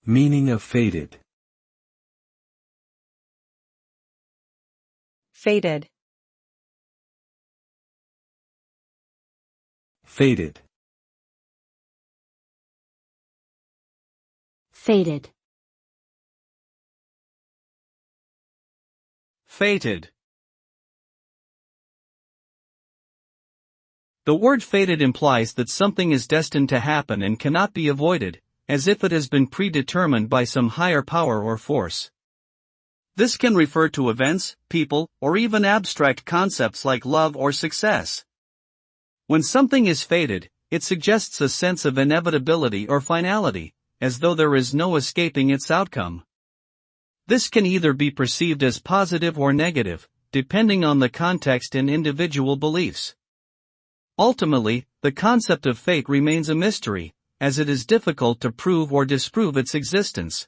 Meaning of fated. Fated. Fated. Fated. Fated. The word fated implies that something is destined to happen and cannot be avoided, as if it has been predetermined by some higher power or force. This can refer to events, people, or even abstract concepts like love or success. When something is fated, it suggests a sense of inevitability or finality, as though there is no escaping its outcome. This can either be perceived as positive or negative, depending on the context and individual beliefs. Ultimately, the concept of fate remains a mystery, as it is difficult to prove or disprove its existence.